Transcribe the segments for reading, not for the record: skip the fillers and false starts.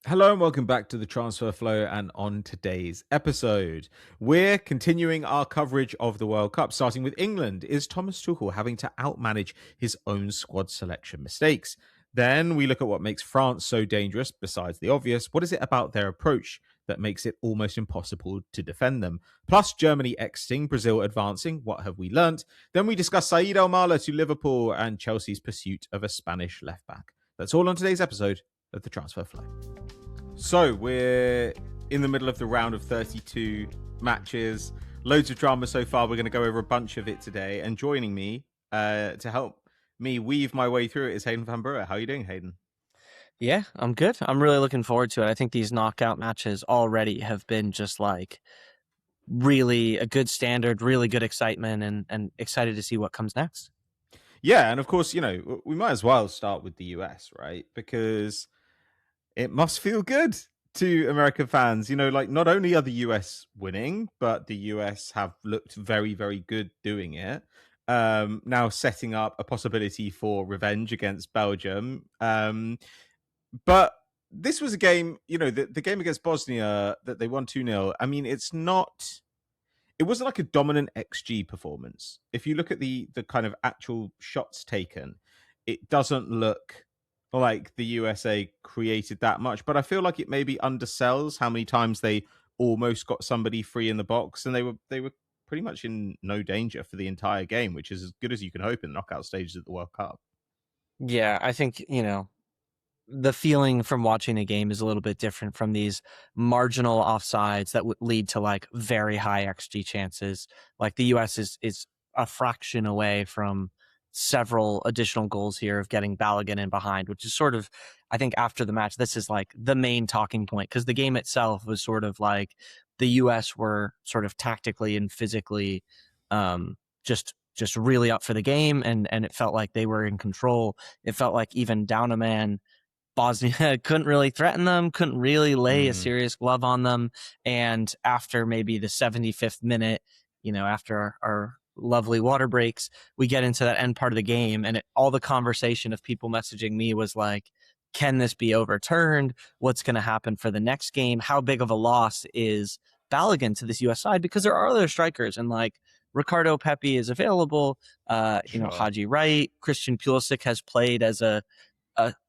Hello and welcome back to the Transfer Flow. And on today's episode, we're continuing our coverage of the World Cup, starting with England. Is Thomas Tuchel having to outmanage his own squad selection mistakes? Then we look at what makes France so dangerous, besides the obvious. What is it about their approach that makes it almost impossible to defend them? Plus, Germany exiting, Brazil advancing. What have we learnt? Then we discuss Saeed El-Mala to Liverpool and Chelsea's pursuit of a Spanish left-back. That's all on today's episode of the Transfer Flow. So we're in the middle of the round of 32 matches. Loads of drama so far. We're going to go over a bunch of it today. And joining me to help me weave my way through it is Hayden Van Brewer. How are you doing, Hayden? Yeah, I'm good. I'm really looking forward to it. I think these knockout matches already have been just like really a good standard, really good excitement, and excited to see what comes next. Yeah, and of course, we might as well start with the US, right? Because it must feel good to American fans. Like not only are the US winning, but the US have looked very, very good doing it. Now setting up a possibility for revenge against Belgium. But this was a game, the game against Bosnia that they won 2-0. I mean, it wasn't like a dominant XG performance. If you look at the kind of actual shots taken, it doesn't look like the USA created that much, but I feel like it maybe undersells how many times they almost got somebody free in the box, and they were pretty much in no danger for the entire game, which is as good as you can hope in the knockout stages of the World Cup. Yeah, I think, the feeling from watching a game is a little bit different from these marginal offsides that would lead to like very high XG chances. Like the US is a fraction away from several additional goals here of getting Balogun in behind, which is sort of, I think after the match, this is like the main talking point, because the game itself was sort of like the US were sort of tactically and physically just really up for the game, and it felt like they were in control. It felt like even down a man, Bosnia couldn't really threaten them, couldn't really lay a serious glove on them. And after maybe the 75th minute, after our lovely water breaks, we get into that end part of the game, and all the conversation of people messaging me was like, can this be overturned? What's going to happen for the next game? How big of a loss is Balogun to this US side? Because there are other strikers, and like Ricardo Pepi is available. Sure. Haji Wright, Christian Pulisic has played as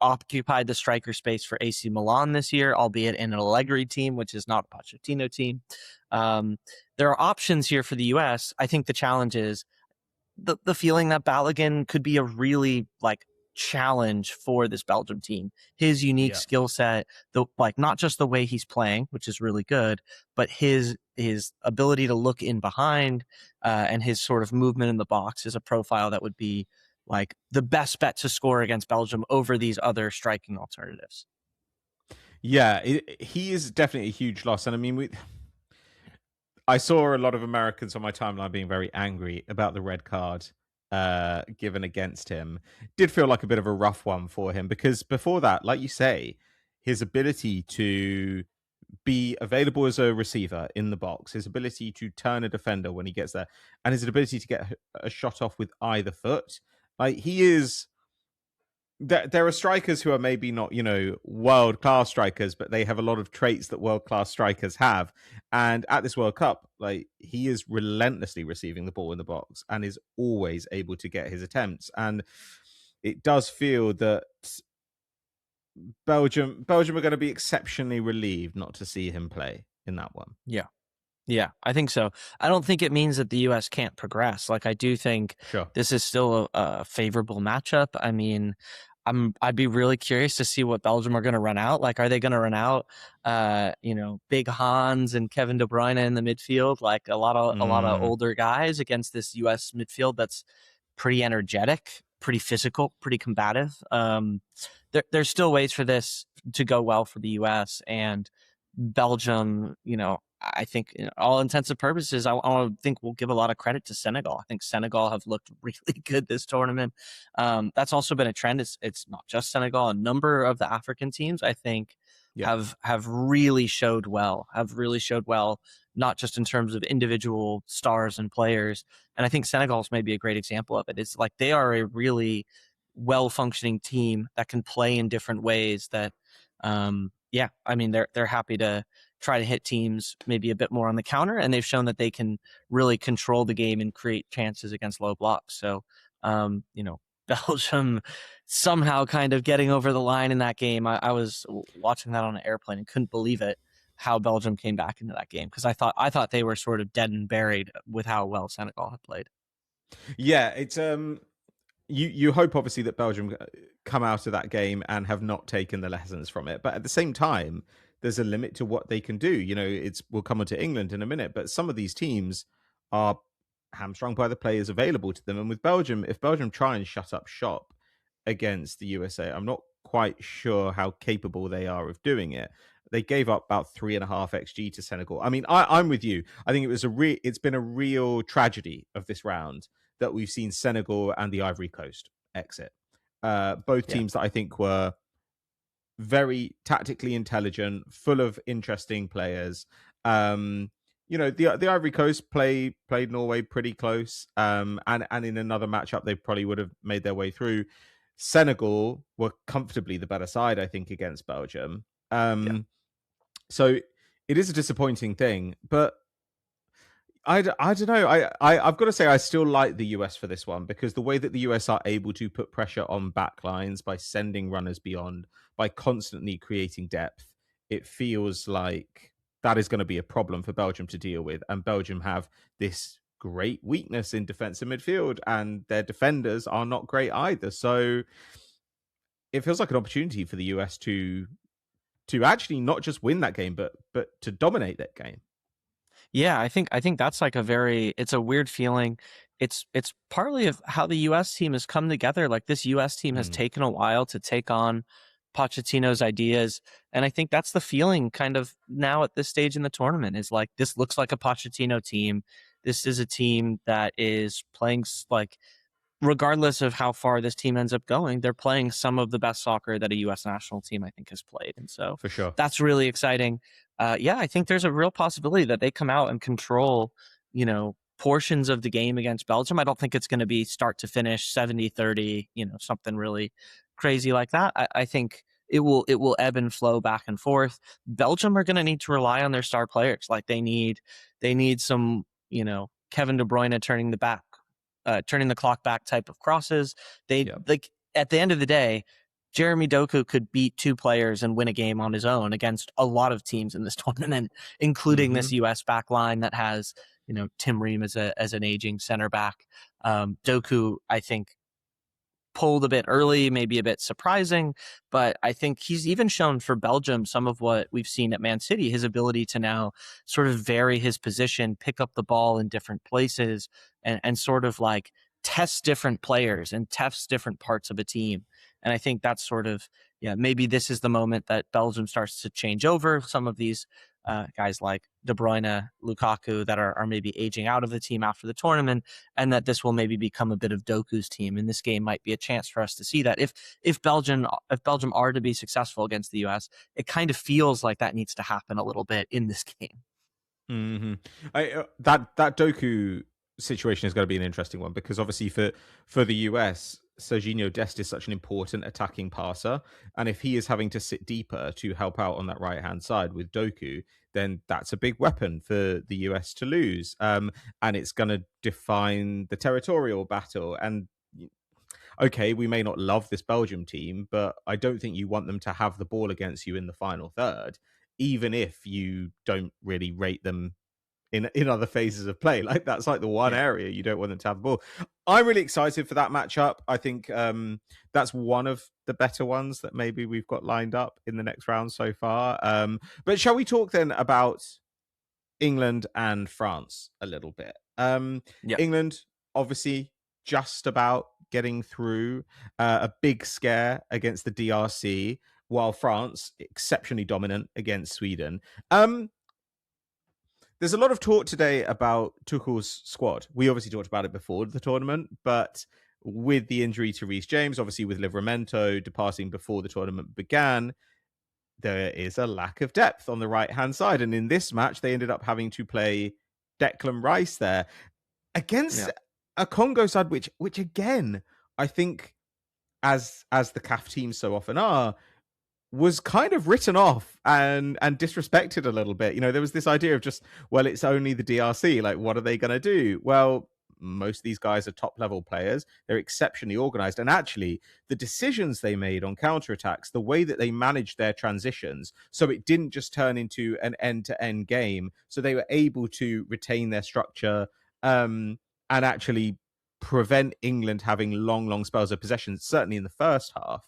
occupied the striker space for AC Milan this year, albeit in an Allegri team, which is not a Pochettino team. There are options here for the US. I think the challenge is the feeling that Balogun could be a really like challenge for this Belgium team. His unique skill set, not just the way he's playing, which is really good, but his ability to look in behind and his sort of movement in the box is a profile that would be like the best bet to score against Belgium over these other striking alternatives. Yeah, he is definitely a huge loss. And I mean, I saw a lot of Americans on my timeline being very angry about the red card given against him. Did feel like a bit of a rough one for him, because before that, like you say, his ability to be available as a receiver in the box, his ability to turn a defender when he gets there, and his ability to get a shot off with either foot. Like he is, there are strikers who are maybe not, world class strikers, but they have a lot of traits that world class strikers have. And at this World Cup, like he is relentlessly receiving the ball in the box and is always able to get his attempts. And it does feel that Belgium are going to be exceptionally relieved not to see him play in that one. Yeah, I think so. I don't think it means that the U.S. can't progress. Like, I do think this is still a favorable matchup. I mean, I'd be really curious to see what Belgium are going to run out. Like, are they going to run out, Big Hans and Kevin De Bruyne in the midfield, like a lot of older guys against this U.S. midfield that's pretty energetic, pretty physical, pretty combative. There's still ways for this to go well for the U.S. and Belgium. I think, all intents and purposes, I think we'll give a lot of credit to Senegal. I think Senegal have looked really good this tournament. That's also been a trend. It's not just Senegal. A number of the African teams, I think, have really showed well. Not just in terms of individual stars and players. And I think Senegal's maybe a great example of it. It's like they are a really well-functioning team that can play in different ways that yeah, I mean, they're happy to try to hit teams maybe a bit more on the counter, and they've shown that they can really control the game and create chances against low blocks. So, you know, Belgium somehow kind of getting over the line in that game. I was watching that on an airplane and couldn't believe it how Belgium came back into that game, because I thought they were sort of dead and buried with how well Senegal had played. Yeah, it's you hope obviously that Belgium come out of that game and have not taken the lessons from it, but at the same time, there's a limit to what they can do. You know, we'll come on to England in a minute, but some of these teams are hamstrung by the players available to them. And with Belgium, if Belgium try and shut up shop against the USA, I'm not quite sure how capable they are of doing it. They gave up about 3.5 xG to Senegal. I mean, I'm with you. I think it's been a real tragedy of this round that we've seen Senegal and the Ivory Coast exit. Both Yeah. teams that I think were very tactically intelligent, full of interesting players. You know, the Ivory Coast played Norway pretty close, and in another matchup they probably would have made their way through. Senegal were comfortably the better side, I think, against Belgium. Yeah. So it is a disappointing thing, but I don't know. I've got to say I still like the US for this one, because the way that the US are able to put pressure on backlines by sending runners beyond, by constantly creating depth, it feels like that is going to be a problem for Belgium to deal with. And Belgium have this great weakness in defensive midfield, and their defenders are not great either. So it feels like an opportunity for the US to actually not just win that game, but to dominate that game. Yeah, I think that's like it's a weird feeling. It's partly of how the US team has come together. Like, this US team has Mm, taken a while to take on Pochettino's ideas, and I think that's the feeling kind of now at this stage in the tournament, is like, this looks like a Pochettino team. This is a team that is playing like, regardless of how far this team ends up going, they're playing some of the best soccer that a U.S. national team, I think, has played. And so for sure. that's really exciting. Yeah, I think there's a real possibility that they come out and control, portions of the game against Belgium. I don't think it's going to be start to finish 70-30, something really crazy like that. I think it will ebb and flow back and forth. Belgium are going to need to rely on their star players. Like, they need some, Kevin De Bruyne turning the clock back type of crosses. They Yeah. like, at the end of the day, Jeremy Doku could beat two players and win a game on his own against a lot of teams in this tournament, including Hmm. this U.S. back line that has, Tim Ream as an aging center back. Doku, I think, pulled a bit early, maybe a bit surprising, but I think he's even shown for Belgium some of what we've seen at Man City, his ability to now sort of vary his position, pick up the ball in different places, and sort of like test different players and test different parts of a team. And I think that's sort of, yeah, maybe this is the moment that Belgium starts to change over some of these guys like De Bruyne, Lukaku, that are maybe aging out of the team after the tournament, and that this will maybe become a bit of Doku's team. And this game might be a chance for us to see that if Belgium are to be successful against the US, it kind of feels like that needs to happen a little bit in this game. Hmm. That Doku situation is going to be an interesting one, because obviously for the US, Serginho Dest is such an important attacking passer, and if he is having to sit deeper to help out on that right hand side with Doku, then that's a big weapon for the US to lose, and it's going to define the territorial battle. And okay, we may not love this Belgium team, but I don't think you want them to have the ball against you in the final third, even if you don't really rate them in other phases of play. Like, that's like the one Yeah. area you don't want them to have the ball. I'm really excited for that matchup. I think that's one of the better ones that maybe we've got lined up in the next round so far. But shall we talk then about England and France a little bit? Yeah. England, obviously, just about getting through a big scare against the DRC, while France exceptionally dominant against Sweden. There's a lot of talk today about Tuchel's squad. We obviously talked about it before the tournament, but with the injury to Reece James, obviously with Livramento departing before the tournament began, there is a lack of depth on the right-hand side. And in this match, they ended up having to play Declan Rice there against Yeah. a Congo side, which again, I think, as the CAF teams so often are, was kind of written off and disrespected a little bit. You know, there was this idea of just, well, it's only the DRC. Like, what are they going to do? Well, most of these guys are top level players. They're exceptionally organized. And actually, the decisions they made on counterattacks, the way that they managed their transitions, so it didn't just turn into an end to end game. So they were able to retain their structure and actually prevent England having long spells of possession, certainly in the first half.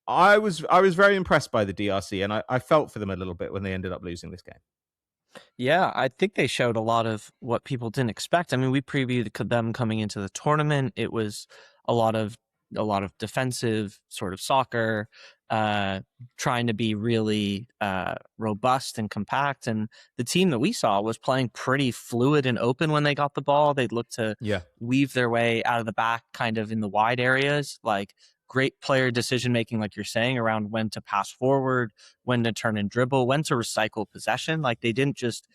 I was very impressed by the DRC, and I felt for them a little bit when they ended up losing this game. Yeah, I think they showed a lot of what people didn't expect. I mean, we previewed them coming into the tournament. It was a lot of defensive sort of soccer, trying to be really robust and compact. And the team that we saw was playing pretty fluid and open when they got the ball. They'd look to weave their way out of the back, kind of in the wide areas, like great player decision making, like you're saying, around when to pass forward, when to turn and dribble, when to recycle possession. Like they didn't just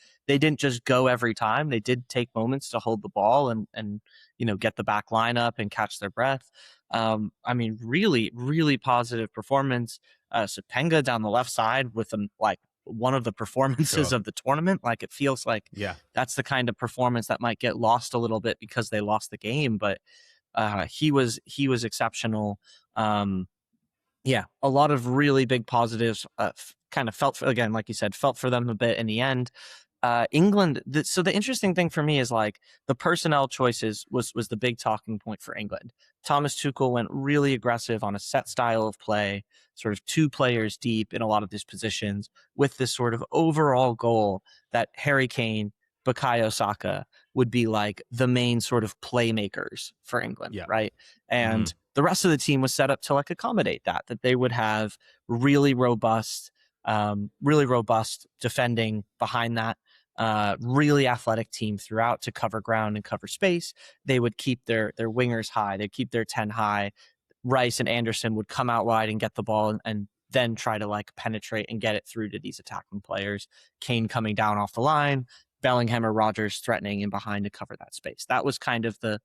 go every time. They did take moments to hold the ball and get the back line up and catch their breath. I mean, really, really positive performance. Sapenga down the left side with like one of the performances of the tournament. Like it feels like that's the kind of performance that might get lost a little bit because they lost the game, but he was exceptional. A lot of really big positives. Kind of felt for, again, like you said, felt for them a bit in the end. England. So the interesting thing for me is like the personnel choices was the big talking point for England. Thomas Tuchel went really aggressive on a set style of play, sort of 2 players deep in a lot of these positions, with this sort of overall goal that Harry Kane, Bukayo Saka would be like the main sort of playmakers for England, right? And the rest of the team was set up to like accommodate that they would have really robust defending behind that, really athletic team throughout to cover ground and cover space. They would keep their wingers high. They'd keep their 10 high. Rice and Anderson would come out wide and get the ball and then try to like penetrate and get it through to these attacking players. Kane coming down off the line, Bellingham or Rodgers threatening in behind to cover that space. That was kind of the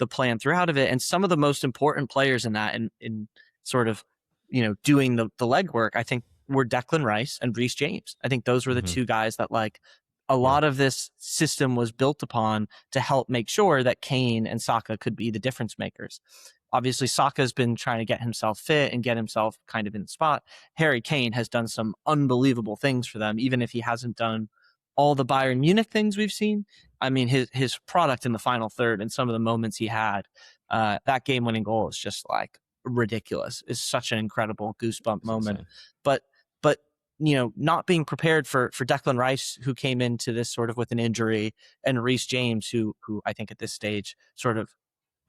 plan throughout of it. And some of the most important players in that, in sort of, doing the legwork, I think, were Declan Rice and Reece James. I think those were the 2 guys that like a lot of this system was built upon to help make sure that Kane and Saka could be the difference makers. Obviously, Saka's been trying to get himself fit and get himself kind of in the spot. Harry Kane has done some unbelievable things for them, even if he hasn't done all the Bayern Munich things we've seen. I mean, his product in the final third and some of the moments he had, that game-winning goal is just like ridiculous. It's such an incredible goosebump moment. But not being prepared for Declan Rice, who came into this sort of with an injury, and Reece James, who I think at this stage sort of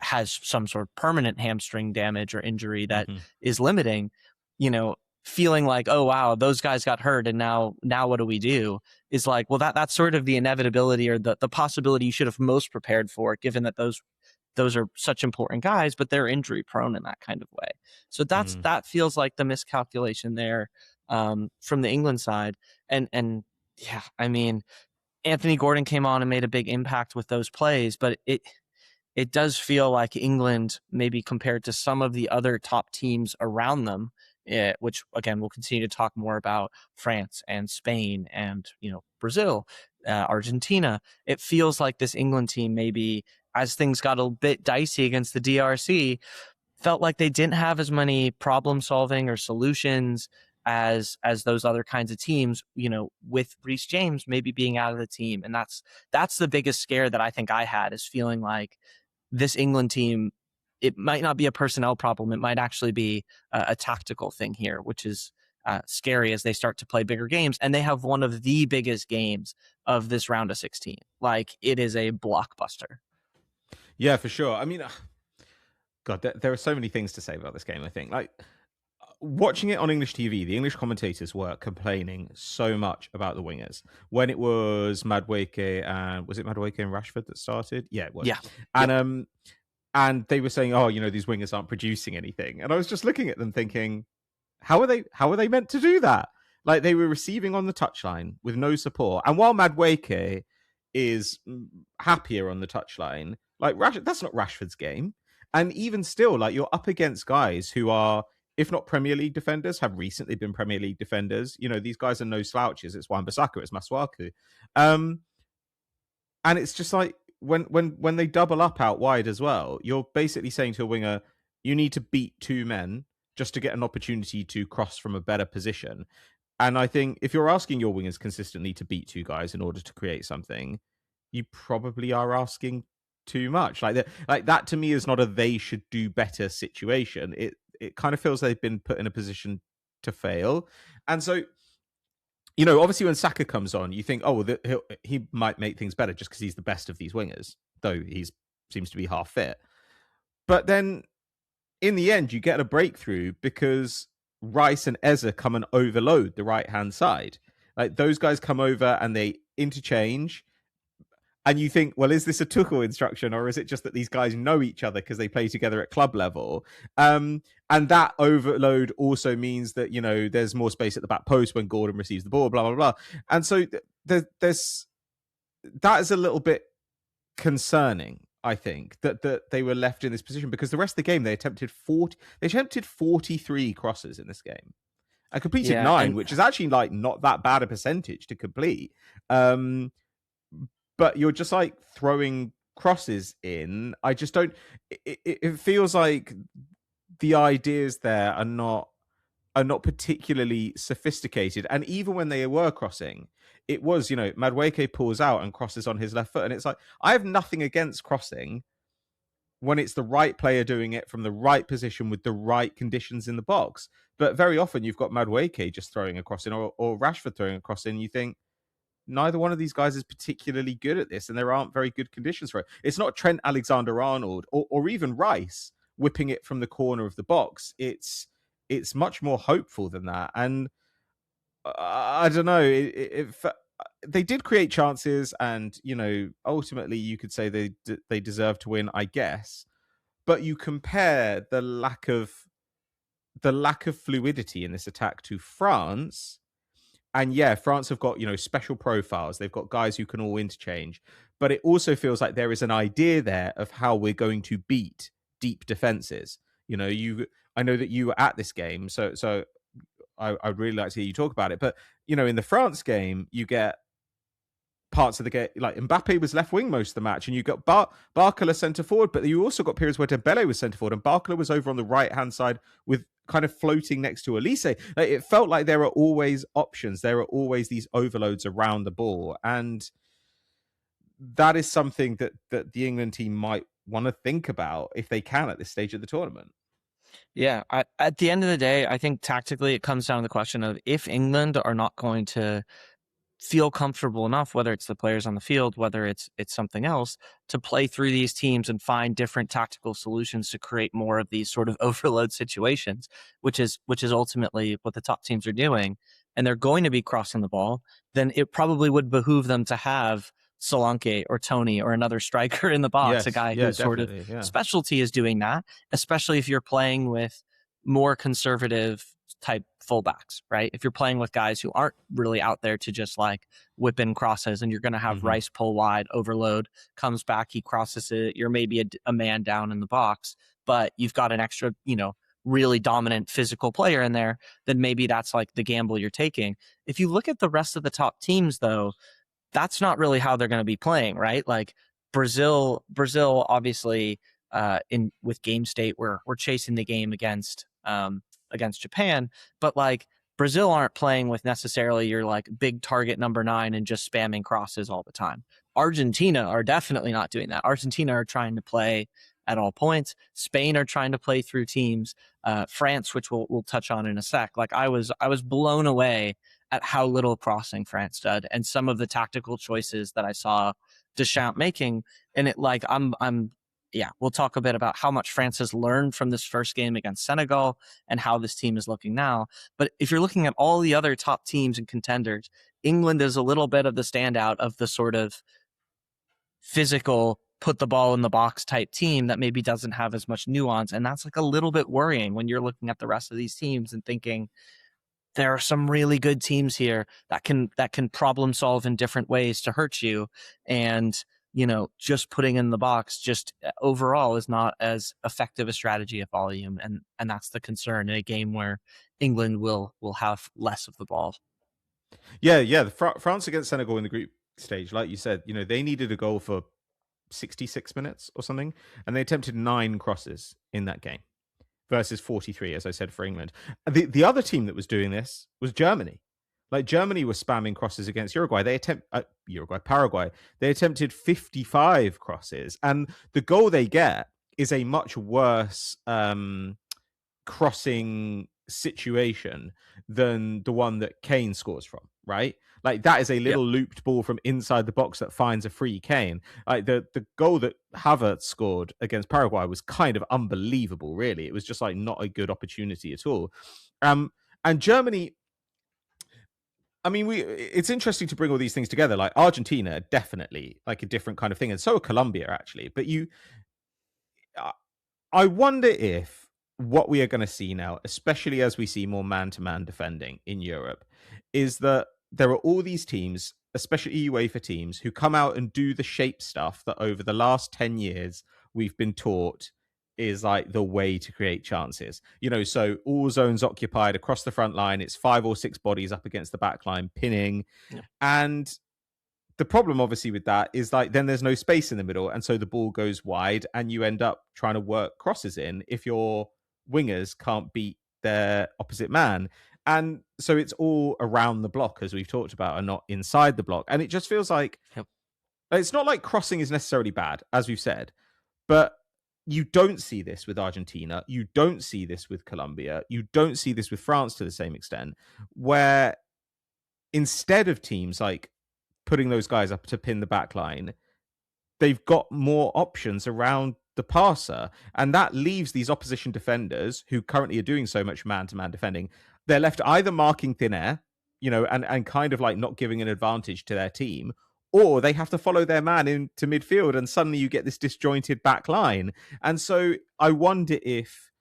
has some sort of permanent hamstring damage or injury that is limiting, feeling like, oh wow, those guys got hurt and now what do we do, is like, well, that's sort of the inevitability or the possibility you should have most prepared for, given that those are such important guys, but they're injury prone in that kind of way. So that feels like the miscalculation there from the England side. And yeah, I mean, Anthony Gordon came on and made a big impact with those plays, but it does feel like England, maybe compared to some of the other top teams around them, which again, we'll continue to talk more about, France and Spain and, Brazil, Argentina. It feels like this England team, maybe as things got a bit dicey against the DRC, felt like they didn't have as many problem solving or solutions as those other kinds of teams, with Reece James maybe being out of the team. And that's the biggest scare that I think I had, is feeling like this England team, it might not be a personnel problem. It might actually be a tactical thing here, which is scary as they start to play bigger games. And they have one of the biggest games of this round of 16. Like, it is a blockbuster. Yeah, for sure. I mean, God, there are so many things to say about this game, I think. Like, watching it on English TV, the English commentators were complaining so much about the wingers. When it was Madueke and Rashford that started? Yeah, it was. Yeah. And and they were saying, oh, these wingers aren't producing anything. And I was just looking at them thinking, how are they meant to do that? Like, they were receiving on the touchline with no support. And while Madueke is happier on the touchline, like, that's not Rashford's game. And even still, like, you're up against guys who are if not Premier League defenders, have recently been Premier League defenders. You know, these guys are no slouches. It's Wan-Bissaka, it's Masuaku. And it's just like when they double up out wide as well, you're basically saying to a winger, you need to beat two men just to get an opportunity to cross from a better position. And I think if you're asking your wingers consistently to beat two guys in order to create something, you probably are asking too much. Like that to me is not a they should do better situation. It kind of feels they've been put in a position to fail. And so, you know, obviously when Saka comes on, you think, oh, well, he might make things better just because he's the best of these wingers, though he seems to be half fit. But then in the end, you get a breakthrough because Rice and Eza come and overload the right-hand side. Like those guys come over and they interchange. And you think, well, is this a Tuchel instruction or is it just that these guys know each other because they play together at club level? And that overload also means that, you know, there's more space at the back post when Gordon receives the ball, blah, blah, blah. And so that is a little bit concerning, I think, that they were left in this position because the rest of the game, they attempted 43 crosses in this game. I completed 9, which is actually like not that bad a percentage to complete. But you're just like throwing crosses in. I just don't. It feels like the ideas there are not particularly sophisticated. And even when they were crossing, it was, you know, Madueke pulls out and crosses on his left foot, and it's like I have nothing against crossing when it's the right player doing it from the right position with the right conditions in the box. But very often you've got Madueke just throwing a cross in or Rashford throwing a cross in. You think, neither one of these guys is particularly good at this, and there aren't very good conditions for it. It's not Trent Alexander-Arnold or even Rice whipping it from the corner of the box. It's much more hopeful than that. And I don't know. They did create chances, and you know, ultimately, you could say they deserve to win, I guess. But you compare the lack of fluidity in this attack to France. And yeah, France have got, you know, special profiles. They've got guys who can all interchange. But it also feels like there is an idea there of how we're going to beat deep defenses. You know, I know that you were at this game, so I'd really like to hear you talk about it. But, you know, in the France game, you get parts of the game, like Mbappe was left wing most of the match, and you got Barcola centre forward, but you also got periods where Dembele was centre forward, and Barcola was over on the right hand side with kind of floating next to Elise. Like, it felt like there are always options, there are always these overloads around the ball, and that is something that the England team might want to think about if they can at this stage of the tournament. Yeah, at the end of the day, I think tactically it comes down to the question of if England are not going to feel comfortable enough, whether it's the players on the field, whether it's something else, to play through these teams and find different tactical solutions to create more of these sort of overload situations, which is ultimately what the top teams are doing, and they're going to be crossing the ball, then it probably would behoove them to have Solanke or Tony or another striker in the box, a guy whose sort of specialty is doing that, especially if you're playing with more conservative type fullbacks, right? If you're playing with guys who aren't really out there to just like whip in crosses, and you're going to have Rice pull wide, overload, comes back, he crosses it, you're maybe a man down in the box, but you've got an extra, you know, really dominant physical player in there, then maybe that's like the gamble you're taking. If you look at the rest of the top teams, though, that's not really how they're going to be playing, right? Like Brazil obviously in with game state, we're chasing the game against Japan, but like Brazil aren't playing with necessarily your like big target number 9 and just spamming crosses all the time. Argentina are definitely not doing that. Argentina are trying to play at all points. Spain are trying to play through teams. France, which we'll touch on in a sec. Like I was blown away at how little crossing France did, and some of the tactical choices that I saw Deschamps making. And it like yeah, we'll talk a bit about how much France has learned from this first game against Senegal and how this team is looking now. But if you're looking at all the other top teams and contenders, England is a little bit of the standout of the sort of physical, put the ball in the box type team that maybe doesn't have as much nuance. And that's like a little bit worrying when you're looking at the rest of these teams and thinking, there are some really good teams here that can problem solve in different ways to hurt you. And just putting in the box just overall is not as effective a strategy at volume, and that's the concern in a game where England will have less of the ball. Yeah. France against Senegal in the group stage, like you said, they needed a goal for 66 minutes or something, and they attempted 9 crosses in that game versus 43, as I said, for England. The other team that was doing this was Germany. Like, Germany was spamming crosses against Uruguay. Paraguay. They attempted 55 crosses, and the goal they get is a much worse crossing situation than the one that Kane scores from, right? Like, that is a little looped ball from inside the box that finds a free Kane. Like, the goal that Havertz scored against Paraguay was kind of unbelievable, really. It was just like not a good opportunity at all. And Germany, I mean, it's interesting to bring all these things together. Like, Argentina, definitely like a different kind of thing, and so are Colombia, actually. But I wonder if what we are going to see now, especially as we see more man-to-man defending in Europe, is that there are all these teams, especially UEFA teams, who come out and do the shape stuff that over the last 10 years we've been taught is like the way to create chances. So all zones occupied across the front line, it's 5 or 6 bodies up against the back line, pinning. Yeah. And the problem, obviously, with that is like then there's no space in the middle, and so the ball goes wide, and you end up trying to work crosses in if your wingers can't beat their opposite man. And so it's all around the block, as we've talked about, and not inside the block. And it just feels like it's not like crossing is necessarily bad, as we've said, but you don't see this with Argentina. You don't see this with Colombia. You don't see this with France to the same extent, where instead of teams like putting those guys up to pin the back line, they've got more options around the passer. And that leaves these opposition defenders who currently are doing so much man-to-man defending, they're left either marking thin air, and kind of like not giving an advantage to their team, or they have to follow their man into midfield, and suddenly you get this disjointed back line. And so I wonder if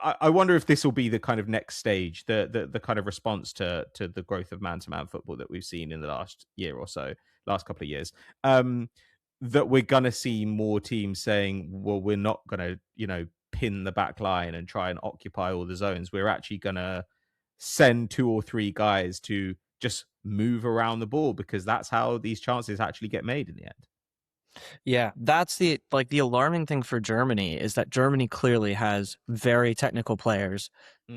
I wonder if this will be the kind of next stage, the kind of response to the growth of man-to-man football that we've seen in the last year or so, last couple of years, that we're going to see more teams saying, well, we're not going to, pin the back line and try and occupy all the zones. We're actually going to send 2 or 3 guys to just move around the ball, because that's how these chances actually get made in the end. Yeah, that's the alarming thing for Germany is that Germany clearly has very technical players.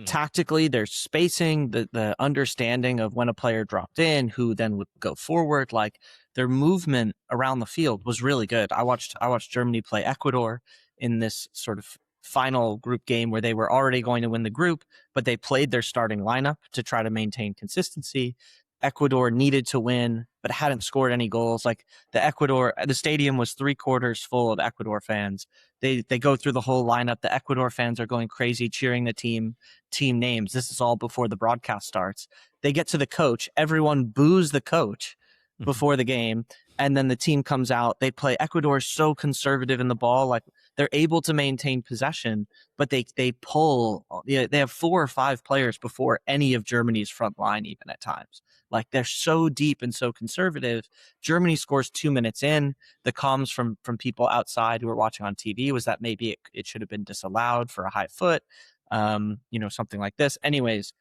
Tactically, their spacing, the understanding of when a player dropped in, who then would go forward, like their movement around the field was really good. I watched Germany play Ecuador in this sort of final group game where they were already going to win the group, but they played their starting lineup to try to maintain consistency. Ecuador needed to win, but hadn't scored any goals. Like the stadium was 3/4 full of Ecuador fans. They go through the whole lineup. The Ecuador fans are going crazy, cheering the team names. This is all before the broadcast starts. They get to the coach. Everyone boos the coach before the game. And then the team comes out. They play. Ecuador is so conservative in the ball. Like, they're able to maintain possession, but they pull. They have 4 or 5 players before any of Germany's front line, even at times. Like, they're so deep and so conservative. Germany scores 2 minutes in. The comms from people outside who were watching on TV was that maybe it should have been disallowed for a high foot, something like this. Anyways,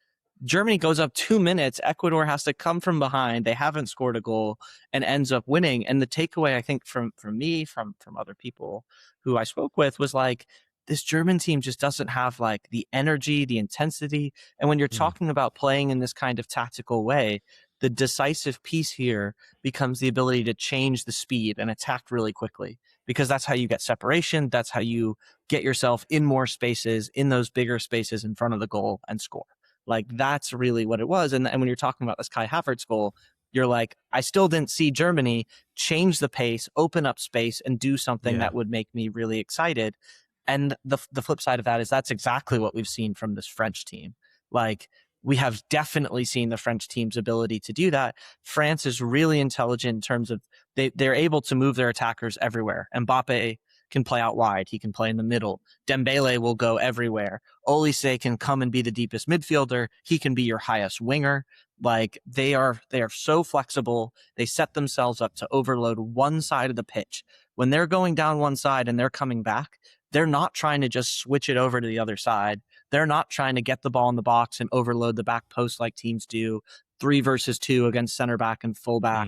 Germany goes up 2 minutes. Ecuador has to come from behind. They haven't scored a goal and ends up winning. And the takeaway, I think, from me, from other people who I spoke with, was like, this German team just doesn't have like the energy, the intensity. And when you're talking about playing in this kind of tactical way, the decisive piece here becomes the ability to change the speed and attack really quickly, because that's how you get separation. That's how you get yourself in more spaces, in those bigger spaces in front of the goal, and score. Like, that's really what it was. And when you're talking about this Kai Havertz goal, you're like, I still didn't see Germany change the pace, open up space, and do something that would make me really excited. And the flip side of that is that's exactly what we've seen from this French team. Like, we have definitely seen the French team's ability to do that. France is really intelligent in terms of they're able to move their attackers everywhere. Mbappe can play out wide. He can play in the middle. Dembele will go everywhere. Olise can come and be the deepest midfielder. He can be your highest winger. Like they are so flexible. They set themselves up to overload one side of the pitch. When they're going down one side and they're coming back, they're not trying to just switch it over to the other side. They're not trying to get the ball in the box and overload the back post like teams do, 3 versus 2 against center back and fullback,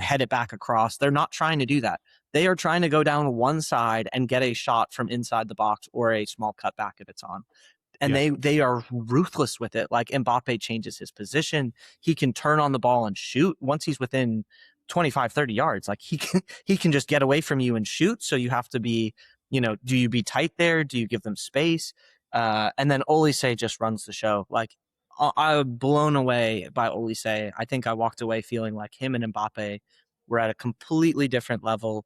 head it back across. They're not trying to do that. They are trying to go down one side and get a shot from inside the box or a small cutback if it's on. And they are ruthless with it. Like Mbappe changes his position. He can turn on the ball and shoot once he's within 25, 30 yards. Like he can just get away from you and shoot. So you have to be, do you be tight there? Do you give them space? And then Olise just runs the show. Like I was blown away by Olise. I think I walked away feeling like him and Mbappe were at a completely different level.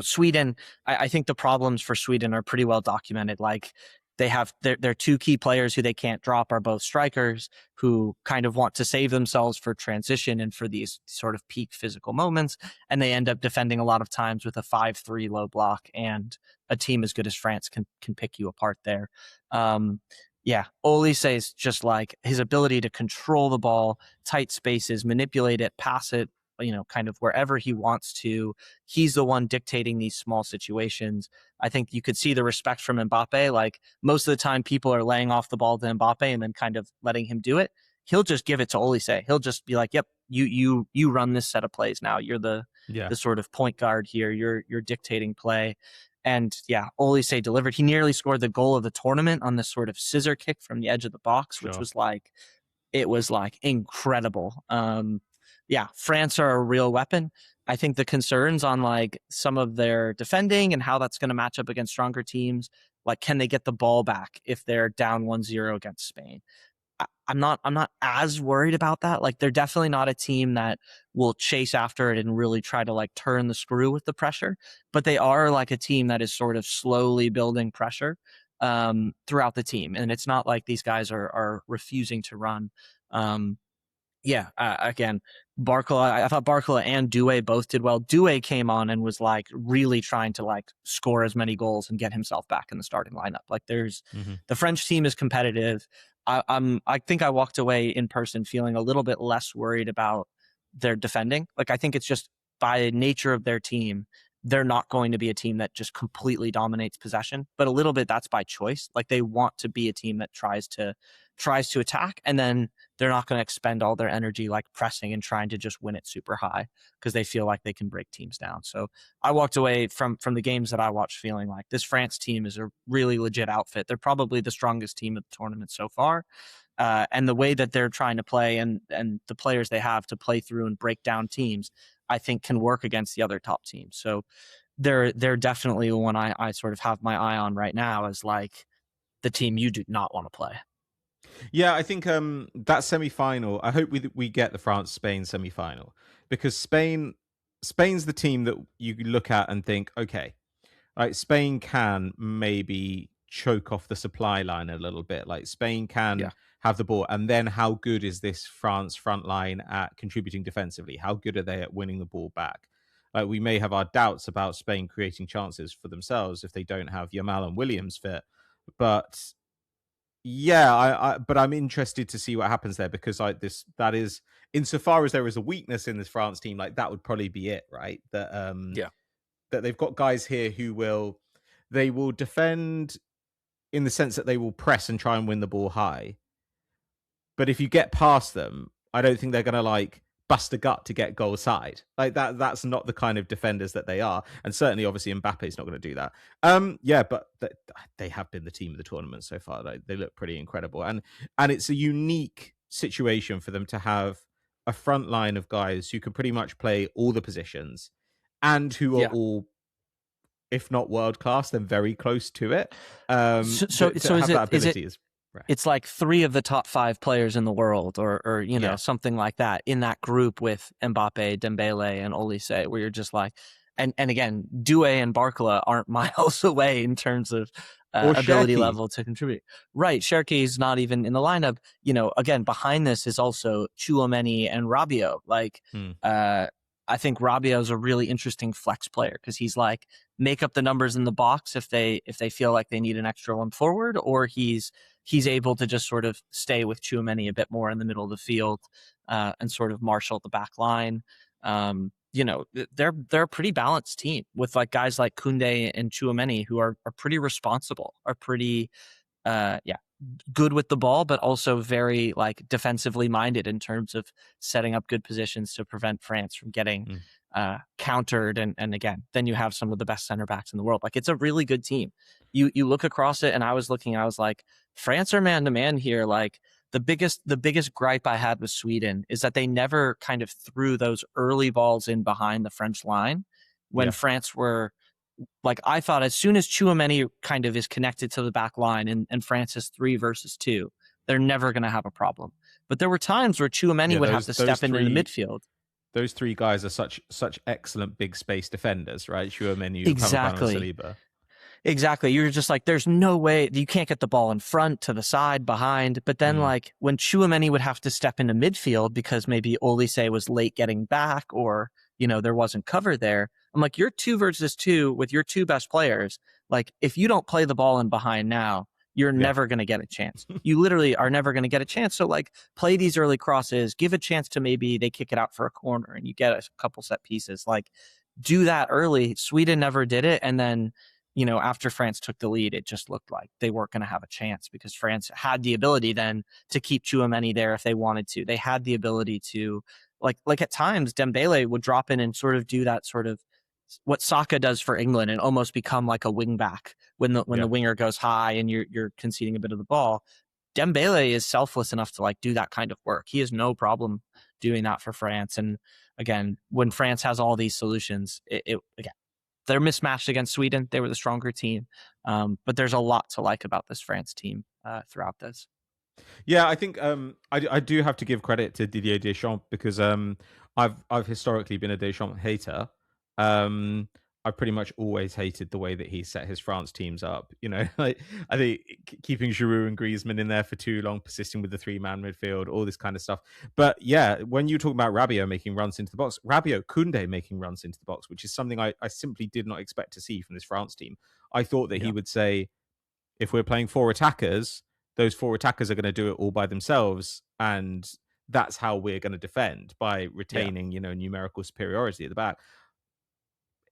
Sweden, I think the problems for Sweden are pretty well documented. Like they have their 2 key players who they can't drop are both strikers who kind of want to save themselves for transition and for these sort of peak physical moments. And they end up defending a lot of times with a 5-3 low block, and a team as good as France can pick you apart there. Olise is just like his ability to control the ball, tight spaces, manipulate it, pass it, kind of wherever he wants to. He's the one dictating these small situations. I think you could see the respect from Mbappe. Like most of the time people are laying off the ball to Mbappe and then kind of letting him do it. He'll just give it to Olise. He'll just be like, yep, you run this set of plays now. You're the sort of point guard here. You're dictating play. And Olise delivered. He nearly scored the goal of the tournament on this sort of scissor kick from the edge of the box, which was like, it was like incredible. France are a real weapon. I think the concerns on like some of their defending and how that's going to match up against stronger teams, like can they get the ball back if they're down 1-0 against Spain? I'm not as worried about that. Like they're definitely not a team that will chase after it and really try to like turn the screw with the pressure, but they are like a team that is sort of slowly building pressure throughout the team. And it's not like these guys are refusing to run. Again, Barcola, I thought Barcola and Doué both did well. Doué came on and was like really trying to like score as many goals and get himself back in the starting lineup. Like the French team is competitive. I think I walked away in person feeling a little bit less worried about their defending. Like I think it's just by nature of their team, they're not going to be a team that just completely dominates possession, but a little bit that's by choice. Like they want to be a team that tries to attack, and then they're not going to expend all their energy like pressing and trying to just win it super high because they feel like they can break teams down. So I walked away from the games that I watched feeling like this France team is a really legit outfit. They're probably the strongest team of the tournament so far. And the way that they're trying to play and the players they have to play through and break down teams, I think can work against the other top teams. So they're definitely one I sort of have my eye on right now as like the team you do not want to play. Yeah, I think that semi-final, I hope we get the France-Spain semi-final, because Spain's the team that you look at and think, okay, like Spain can maybe choke off the supply line a little bit. Like Spain can have the ball, and then how good is this France front line at contributing defensively? How good are they at winning the ball back? Like we may have our doubts about Spain creating chances for themselves if they don't have Yamal and Williams fit, but but I'm interested to see what happens there, because like that is, insofar as there is a weakness in this France team, like that would probably be it, right? That they've got guys here who will defend in the sense that they will press and try and win the ball high. But if you get past them, I don't think they're going to like bust a gut to get goal side. Like that's not the kind of defenders that they are. And certainly, obviously, Mbappe's not going to do that. But they have been the team of the tournament so far. They look pretty incredible. And it's a unique situation for them to have a front line of guys who can pretty much play all the positions and who are all, if not world class, then very close to it. It's like 3 of the top 5 players in the world, or something like that in that group with Mbappe, Dembele, and Olise, where you're just like, and again, Doué and Barcola aren't miles away in terms of ability level to contribute. Right, Cherki's not even in the lineup. Again, behind this is also Tchouaméni and Rabiot. Like, I think Rabiot is a really interesting flex player because he's like, make up the numbers in the box if they feel like they need an extra one forward, or he's he's able to just sort of stay with Tchouaméni a bit more in the middle of the field and sort of marshal the back line. They're a pretty balanced team with like guys like Koundé and Tchouaméni who are pretty responsible, are pretty good with the ball, but also very like defensively minded in terms of setting up good positions to prevent France from getting Mm. countered. And again, then you have some of the best center backs in the world. Like it's a really good team. You look across it, and I was like, France are man to man here. Like the biggest gripe I had with Sweden is that they never kind of threw those early balls in behind the French line when Yeah. France were like, I thought as soon as Tchouaméni kind of is connected to the back line and France is 3 versus 2, they're never going to have a problem. But there were times where Tchouaméni would have to step into the midfield. Those three guys are such excellent big space defenders, right? Tchouaméni, Upamecano, Exactly. Saliba. Exactly. You're just like, there's no way you can't get the ball in front, to the side, behind. But then, like, when Tchouaméni would have to step into midfield because maybe Olise was late getting back or, there wasn't cover there, I'm like, you're 2 versus 2 with your 2 best players. Like, if you don't play the ball in behind now, you're never going to get a chance. You literally are never going to get a chance. So, like, play these early crosses, give a chance to maybe they kick it out for a corner and you get a couple set pieces. Like, do that early. Sweden never did it. And then, after France took the lead, it just looked like they weren't going to have a chance because France had the ability then to keep Tchouaméni there if they wanted to. They had the ability to, like at times, Dembele would drop in and sort of do that sort of what Saka does for England and almost become like a wing back when the winger goes high and you're conceding a bit of the ball. Dembele is selfless enough to like do that kind of work. He has no problem doing that for France. And again, when France has all these solutions, again, they're mismatched against Sweden. They were the stronger team. But there's a lot to like about this France team throughout this. Yeah, I think I do have to give credit to Didier Deschamps because I've historically been a Deschamps hater. I've pretty much always hated the way that he set his France teams up. Like I think keeping Giroud and Griezmann in there for too long, persisting with the 3-man midfield, all this kind of stuff. But yeah, when you talk about Rabiot making runs into the box, Rabiot, Koundé making runs into the box, which is something I simply did not expect to see from this France team. I thought that he would say, if we're playing 4 attackers, those 4 attackers are going to do it all by themselves, and that's how we're going to defend, by retaining, numerical superiority at the back.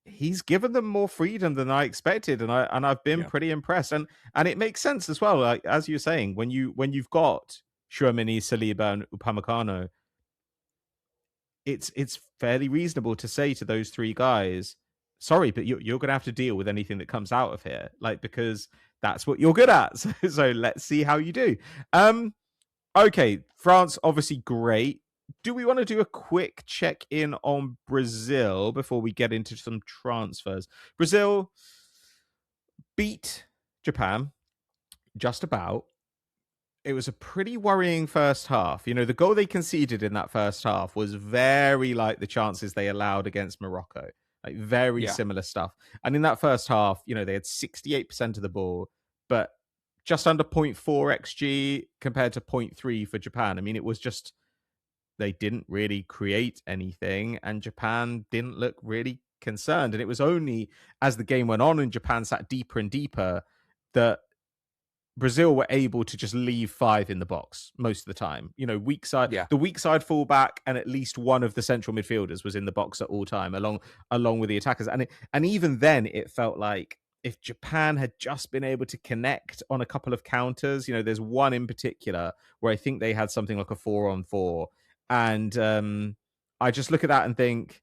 He's given them more freedom than I expected, and I've been pretty impressed, and it makes sense as well. Like as you're saying, when you've got Tchouaméni, Saliba, and Upamecano, it's fairly reasonable to say to those 3 guys, sorry, but you're going to have to deal with anything that comes out of here, like, because that's what you're good at. So let's see how you do. Okay, France, obviously great. Do we want to do a quick check-in on Brazil before we get into some transfers? Brazil beat Japan, just about. It was a pretty worrying first half. The goal they conceded in that first half was very like the chances they allowed against Morocco. Like very similar stuff. And in that first half, they had 68% of the ball, but just under 0.4 XG compared to 0.3 for Japan. I mean, it was just, they didn't really create anything, and Japan didn't look really concerned. And it was only as the game went on and Japan sat deeper and deeper that Brazil were able to just leave 5 in the box most of the time. Weak side, the weak side fullback, and at least one of the central midfielders was in the box at all time, along with the attackers. And even then, it felt like if Japan had just been able to connect on a couple of counters, there's one in particular where I think they had something like a 4-on-4, and I just look at that and think,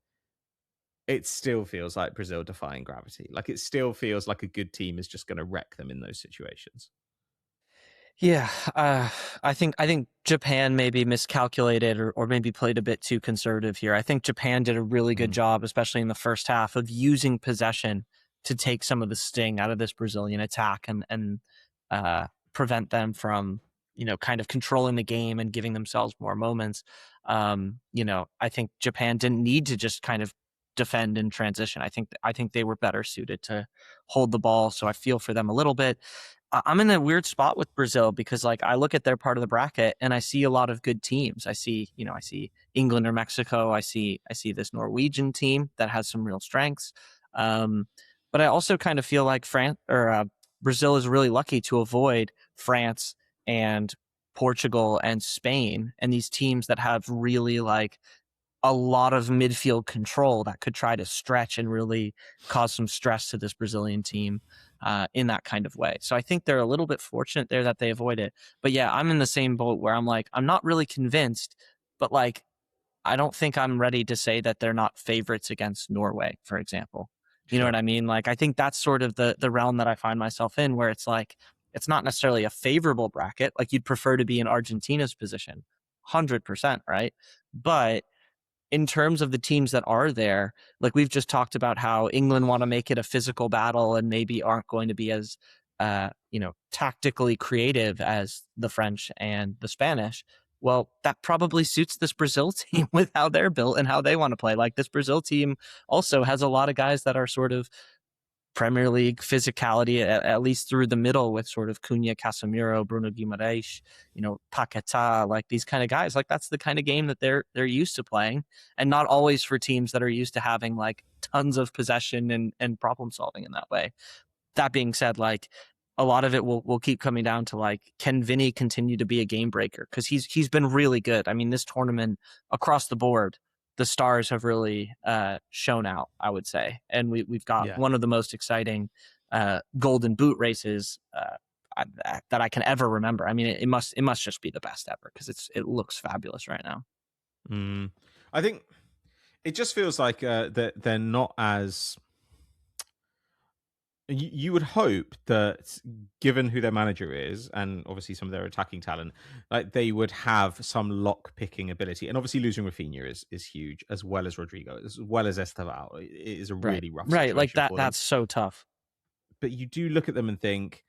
it still feels like Brazil defying gravity. Like it still feels like a good team is just going to wreck them in those situations. Yeah, I think Japan maybe miscalculated or maybe played a bit too conservative here. I think Japan did a really good job, especially in the first half, of using possession to take some of the sting out of this Brazilian attack and prevent them from, kind of controlling the game and giving themselves more moments. I think Japan didn't need to just kind of defend in transition. I think they were better suited to hold the ball. So I feel for them a little bit. I'm in a weird spot with Brazil because like I look at their part of the bracket and I see a lot of good teams. I see England or Mexico. I see this Norwegian team that has some real strengths. But I also kind of feel like Brazil is really lucky to avoid France and Portugal and Spain, and these teams that have really like a lot of midfield control that could try to stretch and really cause some stress to this Brazilian team in that kind of way. So I think they're a little bit fortunate there that they avoid it. But yeah, I'm in the same boat where I'm like, I'm not really convinced, but like, I don't think I'm ready to say that they're not favorites against Norway, for example. You know what Sure. I mean? Like, I think that's sort of the realm that I find myself in, where it's like, it's not necessarily a favorable bracket. Like, you'd prefer to be in Argentina's position, 100%, right? But in terms of the teams that are there, like we've just talked about how England want to make it a physical battle and maybe aren't going to be as tactically creative as the French and the Spanish. Well, that probably suits this Brazil team with how they're built and how they want to play. Like this Brazil team also has a lot of guys that are sort of Premier League physicality, at least through the middle with sort of Cunha, Casemiro, Bruno Guimaraes, Paquetá, like these kind of guys. Like that's the kind of game that they're used to playing, and not always for teams that are used to having like tons of possession and problem solving in that way. That being said, like a lot of it will keep coming down to like, can Vinny continue to be a game breaker? Because he's been really good. I mean, this tournament across the board, the stars have really shown out, I would say, and we've got Yeah. one of the most exciting golden boot races that I can ever remember. I mean, it must just be the best ever because it looks fabulous right now. I think it just feels like that they're not as. You would hope that, given who their manager is, and obviously some of their attacking talent, like they would have some lock picking ability. And obviously, losing Rafinha is huge, as well as Rodrigo, as well as Esteval. It is a Right, really rough right, like situation that. for them. That's so tough. But you do look at them and think,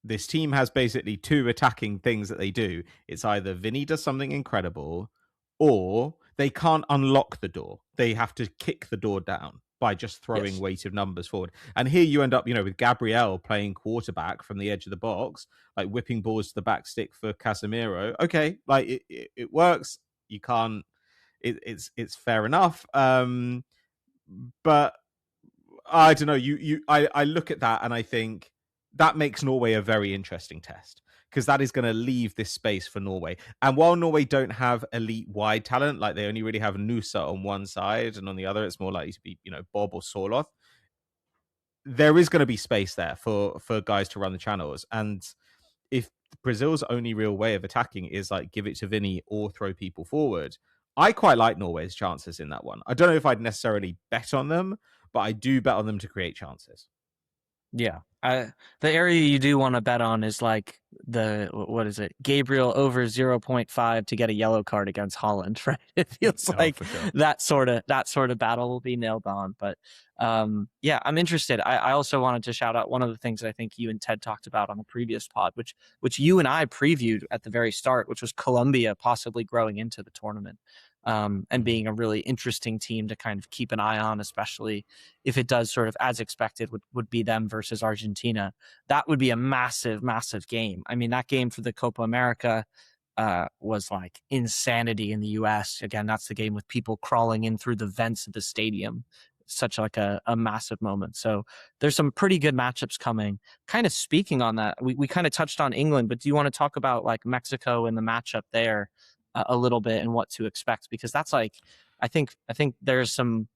this team has basically two attacking things that they do. It's either Vinny does something incredible, or they can't unlock the door. They have to kick the door down by just throwing Yes. weight of numbers forward. And here you end up, with Gabriel playing quarterback from the edge of the box, like whipping balls to the back stick for Casemiro. Okay, like it works. You can't. It's fair enough. But I don't know. I look at that and I think that makes Norway a very interesting test, because that is going to leave this space for Norway. And while Norway don't have elite wide talent, like they only really have Nusa on one side, and on the other, it's more likely to be Bob or Sorloth. There is going to be space there for guys to run the channels, and if Brazil's only real way of attacking is like give it to Vinny or throw people forward, I quite like Norway's chances in that one. I don't know if I'd necessarily bet on them, but I do bet on them to create chances. Yeah. The area you do want to bet on is like what is it? Gabriel over 0.5 to get a yellow card against Holland, right? It feels Oh, like for sure. that sort of battle will be nailed on. But yeah, I'm interested. I also wanted to shout out one of the things I think you and Ted talked about on the previous pod, which you and I previewed at the very start, which was Colombia possibly growing into the tournament. And Mhm. being a really interesting team to kind of keep an eye on, especially if it does sort of as expected would be them versus Argentina. That would be a massive, massive game. I mean, that game for the Copa America was like insanity in the US. Again, that's the game with people crawling in through the vents of the stadium. Such like a massive moment. So there's some pretty good matchups coming. Kind of speaking on that, we kind of touched on England, but do you want to talk about like Mexico and the matchup there a little bit and what to expect? Because that's like, I think there's some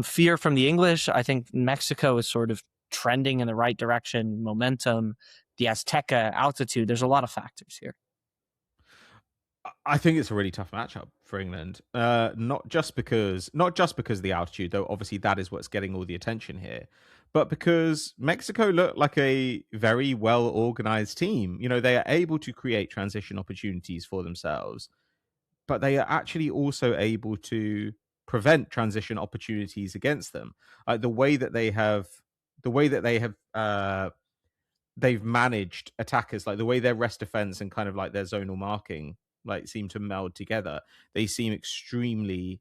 fear from the English. I think Mexico is sort of trending in the right direction, momentum, the Azteca altitude. There's a lot of factors here. I think it's a really tough matchup for England. Not just because of the altitude, though obviously that is what's getting all the attention here, but because Mexico look like a very well organized team. They are able to create transition opportunities for themselves, but they are actually also able to prevent transition opportunities against them. Like the way that they've managed attackers, like the way their rest defense and kind of like their zonal marking like seem to meld together. They seem extremely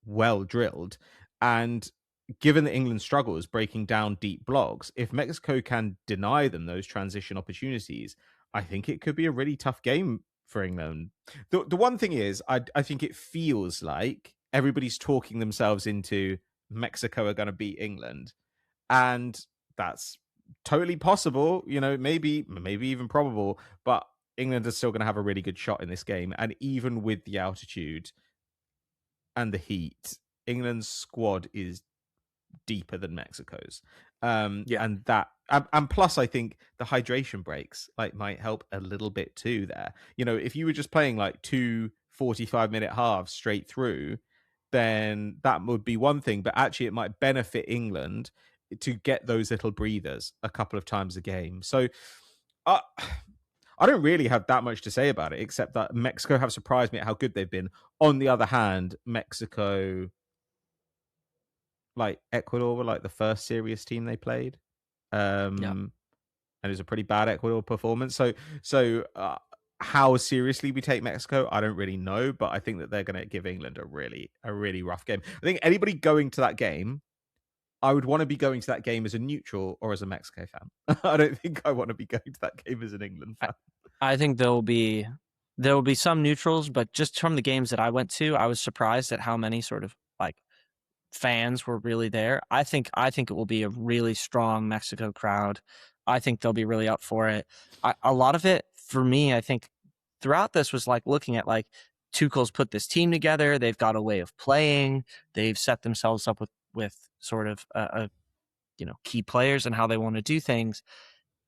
well drilled. And given that England struggles breaking down deep blocks, if Mexico can deny them those transition opportunities, I think it could be a really tough game for England. The one thing is, I think it feels like everybody's talking themselves into Mexico are going to beat England, and that's totally possible, maybe even probable, but England are still going to have a really good shot in this game. And even with the altitude and the heat, England's squad is deeper than Mexico's. Yeah. And plus I think the hydration breaks like might help a little bit too there. If you were just playing like 2 45-minute halves straight through, then that would be one thing, but actually it might benefit England to get those little breathers a couple of times a game. So uh, I don't really have that much to say about it, except that Mexico have surprised me at how good they've been. On the other hand, Mexico, like Ecuador, were like the first serious team they played, Yeah. and it was a pretty bad Ecuador performance. So how seriously we take Mexico, I don't really know, but I think that they're going to give England a really rough game. I think anybody going to that game, I would want to be going to that game as a neutral or as a Mexico fan. I don't think I want to be going to that game as an England fan. I think there will be some neutrals, but just from the games that I went to, I was surprised at how many sort of like fans were really there. I think it will be a really strong Mexico crowd. I think they'll be really up for it. A lot of it for me, I think throughout this was like looking at like Tuchel's put this team together. They've got a way of playing. They've set themselves up with sort of key players and how they want to do things.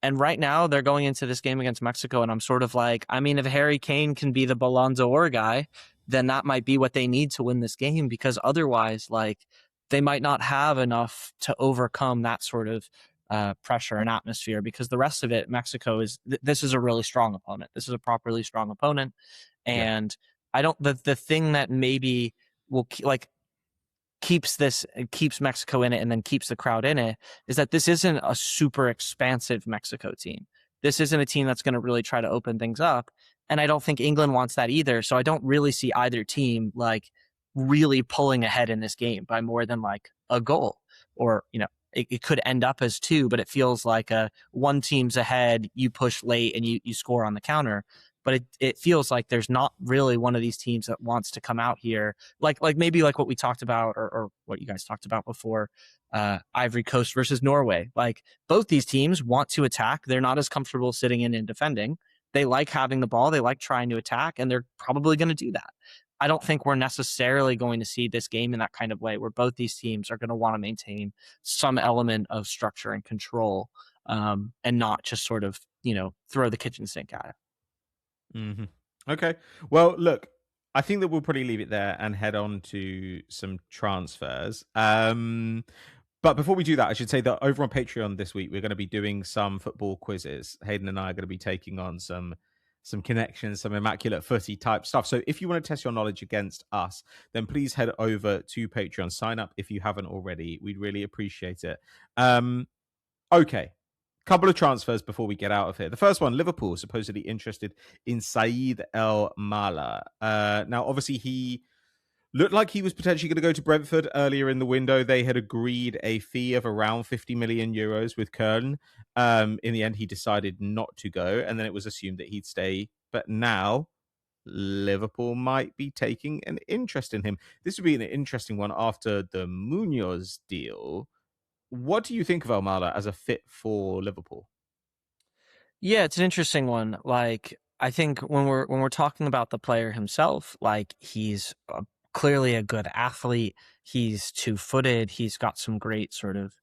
And right now they're going into this game against Mexico, and I'm sort of like, I mean, if Harry Kane can be the Ballon d'Or guy, then that might be what they need to win this game, because otherwise, like, they might not have enough to overcome that sort of pressure and atmosphere, because the rest of it, Mexico this is a really strong opponent. This is a properly strong opponent. Yeah. And I don't, the thing that maybe will like keeps Mexico in it and then keeps the crowd in it is that this isn't a super expansive Mexico team. This isn't a team that's going to really try to open things up. And I don't think England wants that either. So I don't really see either team like really pulling ahead in this game by more than like a goal, or, it could end up as two, but it feels like one team's ahead, you push late and you score on the counter. But it feels like there's not really one of these teams that wants to come out here like maybe like what we talked about, or what you guys talked about before, Ivory Coast versus Norway. Like, both these teams want to attack. They're not as comfortable sitting in and defending. They like having the ball. They like trying to attack, and they're probably going to do that. I don't think we're necessarily going to see this game in that kind of way, where both these teams are going to want to maintain some element of structure and control, and not just sort of, throw the kitchen sink at it. Mm-hmm. Okay. Well, look, I think that we'll probably leave it there and head on to some transfers. But before we do that, I should say that over on Patreon this week, we're going to be doing some football quizzes. Hayden and I are going to be taking on some connections, some immaculate footy type stuff. So if you want to test your knowledge against us, then please head over to Patreon. Sign up if you haven't already. We'd really appreciate it. Okay. Couple of transfers before we get out of here. The first one, Liverpool supposedly interested in Saeed El Mala. Now, obviously, he looked like he was potentially going to go to Brentford earlier in the window. They had agreed a fee of around 50 million euros with Köln. In the end, he decided not to go, and then it was assumed that he'd stay. But now, Liverpool might be taking an interest in him. This would be an interesting one after the Munoz deal. What do you think of Almada as a fit for Liverpool? Yeah, it's an interesting one. Like, I think when we're talking about the player himself, like, he's clearly a good athlete. He's two-footed. He's got some great sort of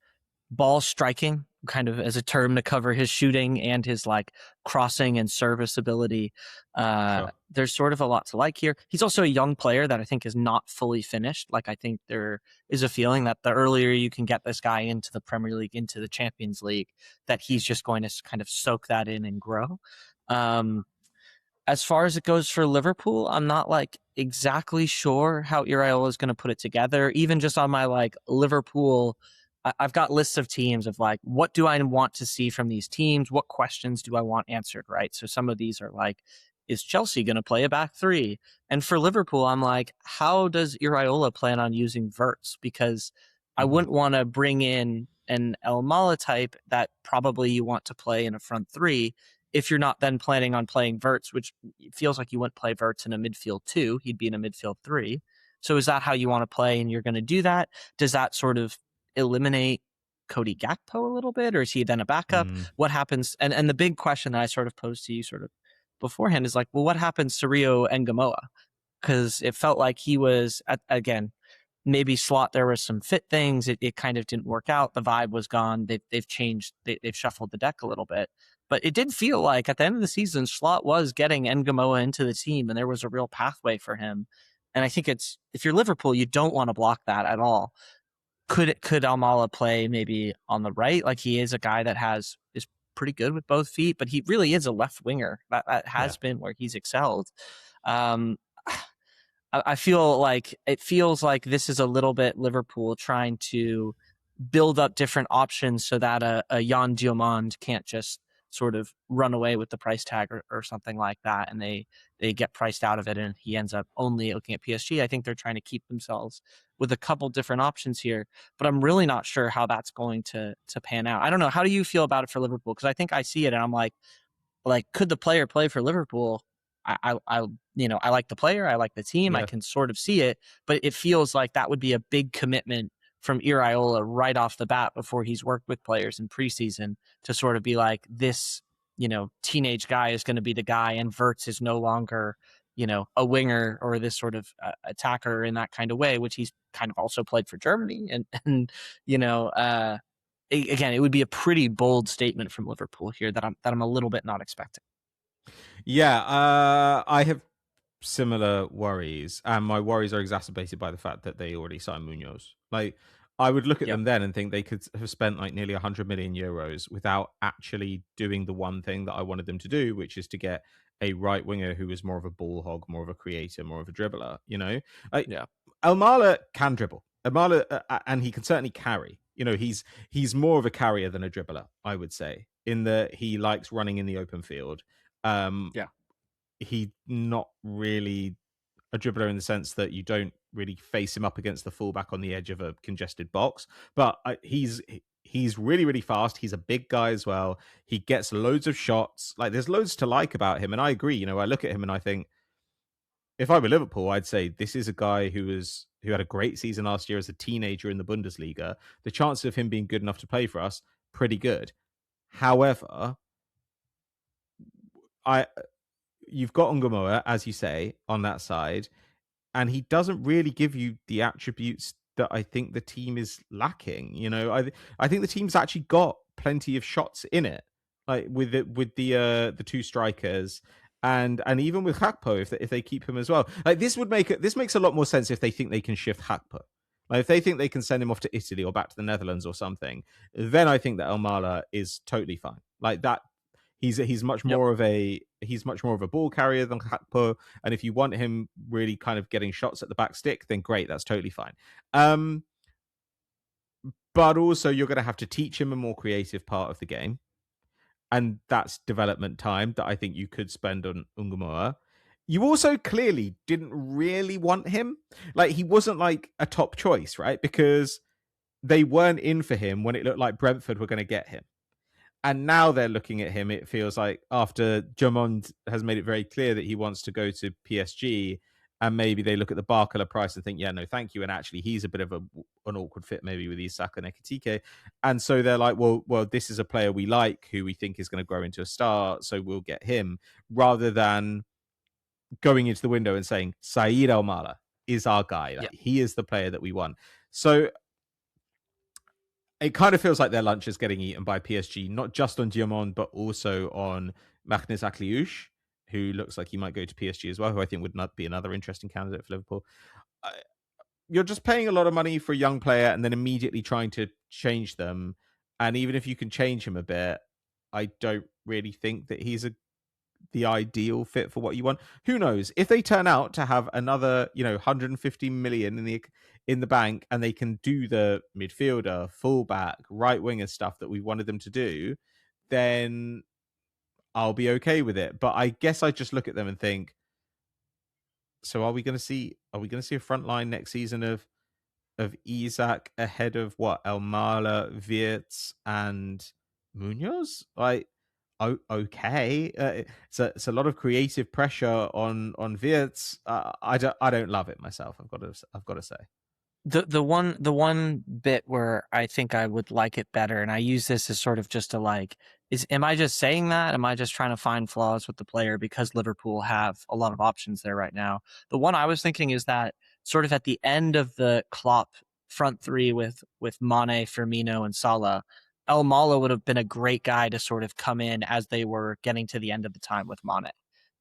ball striking, kind of as a term to cover his shooting and his like crossing and service ability. Sure. There's sort of a lot to like here. He's also a young player that I think is not fully finished. Like, I think there is a feeling that the earlier you can get this guy into the Premier League, into the Champions League, that he's just going to kind of soak that in and grow. As far as it goes for Liverpool, I'm not like exactly sure how Iraola is going to put it together. Even just on my like Liverpool, I've got lists of teams of like, what do I want to see from these teams? What questions do I want answered? Right. So some of these are like, is Chelsea going to play a back three? And for Liverpool, I'm like, how does Iraola plan on using Verts? Because I wouldn't want to bring in an El Mala type that probably you want to play in a front three if you're not then planning on playing Verts, which feels like you wouldn't play Verts in a midfield two. He'd be in a midfield three. So is that how you want to play and you're going to do that? Does that sort of eliminate Cody Gakpo a little bit, or is he then a backup? What happens? And the big question that I sort of posed to you sort of beforehand is like, well, what happens to Rio Ngamoa? Because it felt like he was, again, maybe slot, there were some fit things. It kind of didn't work out. The vibe was gone. They've changed, they've shuffled the deck a little bit. But it did feel like at the end of the season, Slot was getting Ngamoa into the team, and there was a real pathway for him. And I think it's, if you're Liverpool, you don't want to block that at all. Could Almala play maybe on the right? Like, he is a guy that is pretty good with both feet, but he really is a left winger. That has been where he's excelled. Um, I feel like it feels like this is a little bit Liverpool trying to build up different options so that a Jan Diomande can't just sort of run away with the price tag or something like that, and they get priced out of it, and he ends up only looking at PSG. I think they're trying to keep themselves with a couple different options here, but I'm really not sure how that's going to pan out. I don't know. How do you feel about it for Liverpool? Because I think I see it, and I'm like, could the player play for Liverpool? I I like the player, I like the team, I Yeah. can sort of see it, but it feels like that would be a big commitment from Iraola right off the bat before he's worked with players in preseason to sort of be like, this, teenage guy is going to be the guy, and Wirtz is no longer, a winger or this sort of attacker in that kind of way, which he's kind of also played for Germany. And again, it would be a pretty bold statement from Liverpool here that I'm a little bit not expecting. Yeah, I have similar worries, and my worries are exacerbated by the fact that they already signed Munoz. Like, I would look at Yep. them then and think they could have spent like nearly 100 million euros without actually doing the one thing that I wanted them to do, which is to get a right winger who is more of a ball hog, more of a creator, more of a dribbler. Like, Yeah. Almala can dribble. Almala, and he can certainly carry. He's more of a carrier than a dribbler, I would say, in that he likes running in the open field. Um, Yeah. he not really a dribbler in the sense that you don't really face him up against the fullback on the edge of a congested box. But he's really, really fast. He's a big guy as well. He gets loads of shots. Like, there's loads to like about him. And I agree. I look at him and I think, if I were Liverpool, I'd say this is a guy who had a great season last year as a teenager in the Bundesliga. The chances of him being good enough to play for us, pretty good. However, I you've got Ungamoa, as you say, on that side, and he doesn't really give you the attributes that I think the team is lacking. I think the team's actually got plenty of shots in it, like with the two strikers. And even with Hakpo, if they keep him as well, like, this makes a lot more sense if they think they can shift Hakpo. Like, if they think they can send him off to Italy or back to the Netherlands or something, then I think that Almala is totally fine. Like that, he's much Yep. more of a ball carrier than Hakpo, and if you want him really kind of getting shots at the back stick, then great, that's totally fine. But also, you're going to have to teach him a more creative part of the game, and that's development time that I think you could spend on Ungamoa. You also clearly didn't really want him. Like, he wasn't like a top choice, right? Because they weren't in for him when it looked like Brentford were going to get him. And now they're looking at him, it feels like, after Jamond has made it very clear that he wants to go to PSG, and maybe they look at the Barcola price and think, yeah, no, thank you. And actually, he's a bit of an awkward fit maybe with Isak and Ekitike. And so they're like, well, this is a player we like who we think is going to grow into a star, so we'll get him, rather than going into the window and saying, Saeed Almala is our guy. Like, he is the player that we want. So it kind of feels like their lunch is getting eaten by PSG, not just on Diamond, but also on Magnus Akliouche, who looks like he might go to PSG as well, who I think would not be another interesting candidate for Liverpool. You're just paying a lot of money for a young player and then immediately trying to change them. And even if you can change him a bit, I don't really think that he's the ideal fit for what you want. Who knows? If they turn out to have another, 150 million in the bank, and they can do the midfielder, fullback, right winger stuff that we wanted them to do, then I'll be okay with it. But I guess I just look at them and think, so are we going to see a front line next season of Isak ahead of what, Almala, Wirtz, and Munoz? Like, okay, it's a lot of creative pressure on Wirtz. I don't love it myself. I've got to say. The one bit where I think I would like it better, and I use this as sort of just a like am I just saying that? Am I just trying to find flaws with the player because Liverpool have a lot of options there right now? The one I was thinking is that sort of at the end of the Klopp front three with Mane, Firmino, and Salah, El Malo would have been a great guy to sort of come in as they were getting to the end of the time with Mane.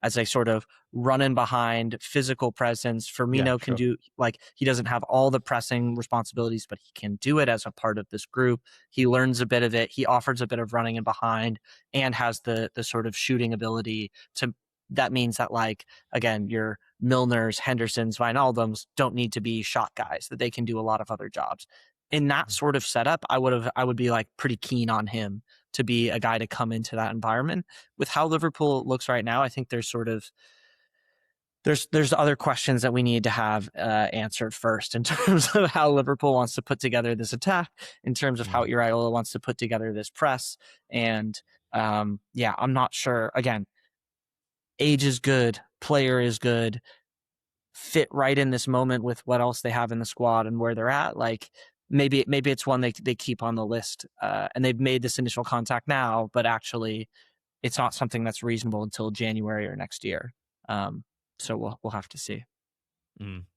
As a sort of run in behind physical presence. Yeah, Firmino can sure. do, like, he doesn't have all the pressing responsibilities, but he can do it as a part of this group. He learns a bit of it. He offers a bit of running in behind and has the sort of shooting ability to, that means that, like, again, your Milners, Hendersons, Wijnaldums don't need to be shot guys, that they can do a lot of other jobs. In that sort of setup, I would be like pretty keen on him to be a guy to come into that environment. With how Liverpool looks right now, I think there's sort of there's other questions that we need to have answered first in terms of how Liverpool wants to put together this attack, in terms of how Mm. Iraola wants to put together this press, and yeah, I'm not sure. Again, age is good, player is good, fit right in this moment with what else they have in the squad and where they're at. Like, maybe it's one they keep on the list, and they've made this initial contact now, but actually it's not something that's reasonable until January or next year. Um, so we'll have to see.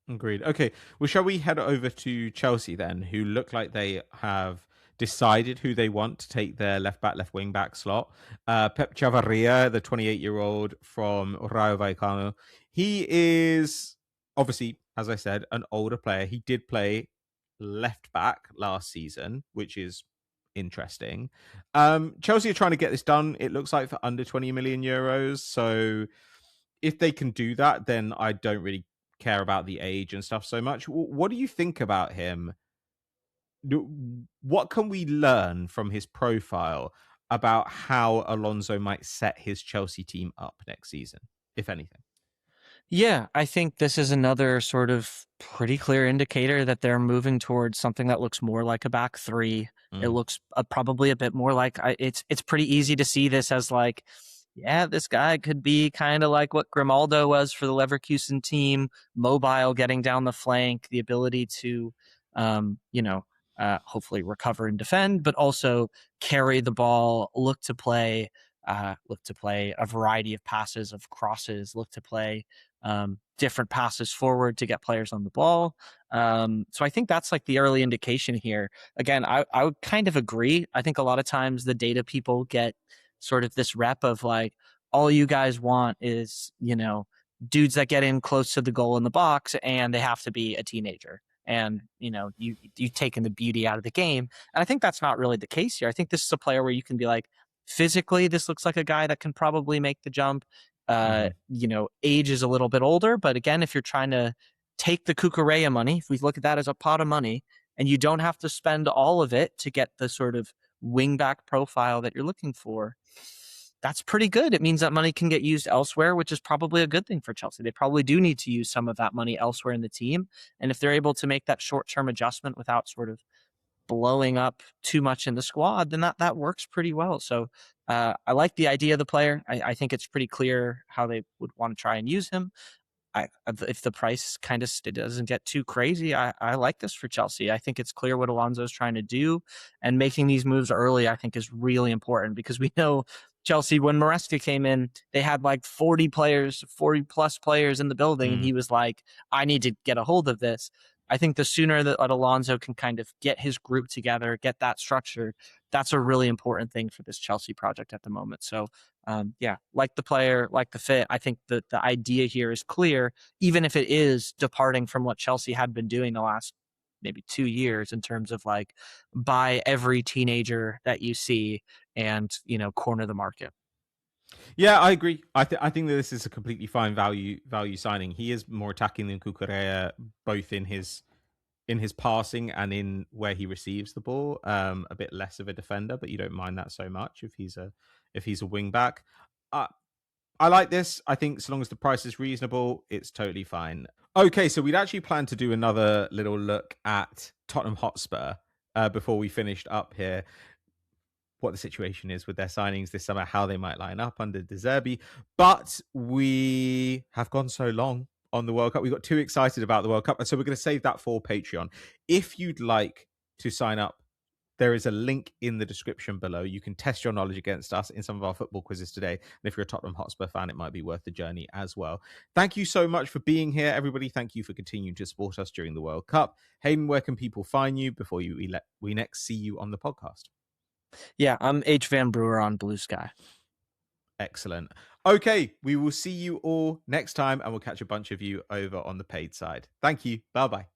Agreed. Okay. Well, shall we head over to Chelsea then, who look like they have decided who they want to take their left back, left wing back slot? Pep Chavarria, the 28-year-old from Rayo Vallecano, he is obviously, as I said, an older player. He did play left back last season, which is interesting. Chelsea are trying to get this done, it looks like, for under 20 million euros. So if they can do that, then I don't really care about the age and stuff so much. What do you think about him? What can we learn from his profile about how Alonso might set his Chelsea team up next season, if anything? Yeah, I think this is another sort of pretty clear indicator that they're moving towards something that looks more like a back three. It Mm, looks probably a bit more like, it's pretty easy to see this as like, yeah, this guy could be kind of like what Grimaldo was for the Leverkusen team, mobile, getting down the flank, the ability to, you know, hopefully recover and defend, but also carry the ball, look to play a variety of passes, of crosses, look to play different passes forward to get players on the ball. So I think that's like the early indication here. Again, I would kind of agree. I think a lot of times the data people get sort of this rep of like, all you guys want is, dudes that get in close to the goal in the box, and they have to be a teenager. And you've taken the beauty out of the game. And I think that's not really the case here. I think this is a player where you can be like, physically, this looks like a guy that can probably make the jump. hmm Age is a little bit older, but again, if you're trying to take the Kukureya money, if we look at that as a pot of money, and you don't have to spend all of it to get the sort of wingback profile that you're looking for, that's pretty good. It means that money can get used elsewhere, which is probably a good thing for Chelsea. They probably do need to use some of that money elsewhere in the team. And if they're able to make that short-term adjustment without sort of blowing up too much in the squad, then that works pretty well. So I like the idea of the player. I think it's pretty clear how they would want to try and use him. If the price kind of doesn't get too crazy, I like this for Chelsea. I think it's clear what Alonso's trying to do, and making these moves early, I think, is really important, because we know Chelsea, when Maresca came in, they had like 40 players, 40 plus players in the building, and mm. he was like, I need to get a hold of this. I think the sooner that Alonso can kind of get his group together, get that structure, that's a really important thing for this Chelsea project at the moment. So yeah, like the player, like the fit. I think that the idea here is clear, even if it is departing from what Chelsea had been doing the last maybe 2 years, in terms of like, buy every teenager that you see and, corner the market. Yeah, I agree. I think that this is a completely fine value signing. He is more attacking than Kukurea, both in his passing and in where he receives the ball. A bit less of a defender, but you don't mind that so much if he's a wing back. Uh, I like this. I think so long as the price is reasonable, it's totally fine. Okay, so we'd actually planned to do another little look at Tottenham Hotspur before we finished up here. What the situation is with their signings this summer, how they might line up under De Zerbi. But we have gone so long on the World Cup. We got too excited about the World Cup. And so we're going to save that for Patreon. If you'd like to sign up there is a link in the description below. You can test your knowledge against us in some of our football quizzes today. And if you're a Tottenham Hotspur fan, it might be worth the journey as well. Thank you so much for being here, everybody. Thank you for continuing to support us during the World Cup. Hayden, where can people find you before we next see you on the podcast? Yeah, I'm H. Van Brewer on Blue Sky. Excellent. Okay, we will see you all next time, and we'll catch a bunch of you over on the paid side. Thank you. Bye-bye.